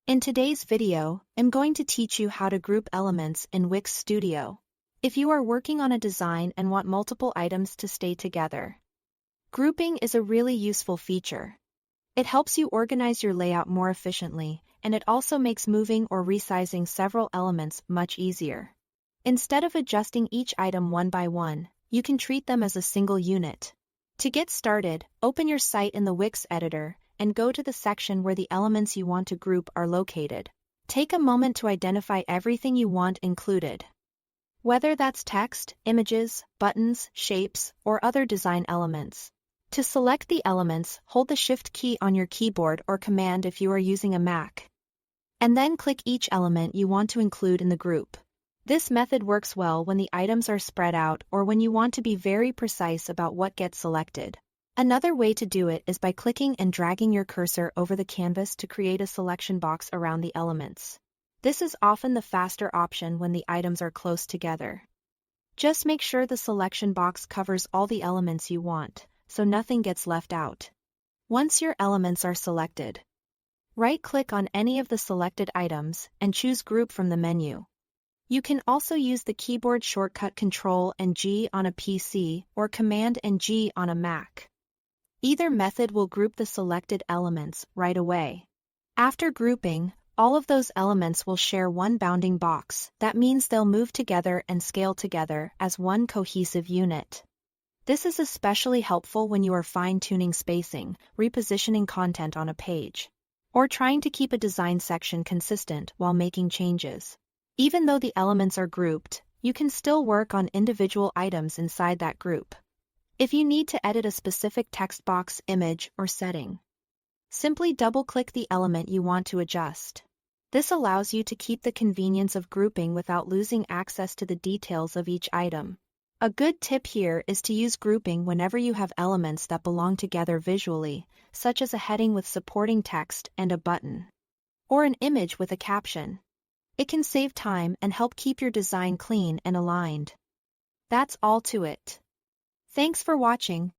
In today's video, I'm going to teach you how to group elements in Wix Studio. If you are working on a design and want multiple items to stay together, grouping is a really useful feature. It helps you organize your layout more efficiently, and it also makes moving or resizing several elements much easier. Instead of adjusting each item one by one, you can treat them as a single unit. To get started, open your site in the Wix editor and go to the section where the elements you want to group are located. Take a moment to identify everything you want included. Whether that's text, images, buttons, shapes, or other design elements. To select the elements, hold the Shift key on your keyboard or Command if you are using a Mac. And then click each element you want to include in the group. This method works well when the items are spread out or when you want to be very precise about what gets selected. Another way to do it is by clicking and dragging your cursor over the canvas to create a selection box around the elements. This is often the faster option when the items are close together. Just make sure the selection box covers all the elements you want, so nothing gets left out. Once your elements are selected, right-click on any of the selected items and choose Group from the menu. You can also use the keyboard shortcut Ctrl and G on a PC or Command and G on a Mac. Either method will group the selected elements right away. After grouping, all of those elements will share one bounding box. That means they'll move together and scale together as one cohesive unit. This is especially helpful when you are fine-tuning spacing, repositioning content on a page, or trying to keep a design section consistent while making changes. Even though the elements are grouped, you can still work on individual items inside that group. If you need to edit a specific text box, image, or setting, simply double-click the element you want to adjust. This allows you to keep the convenience of grouping without losing access to the details of each item. A good tip here is to use grouping whenever you have elements that belong together visually, such as a heading with supporting text and a button, or an image with a caption. It can save time and help keep your design clean and aligned. That's all to it. Thanks for watching.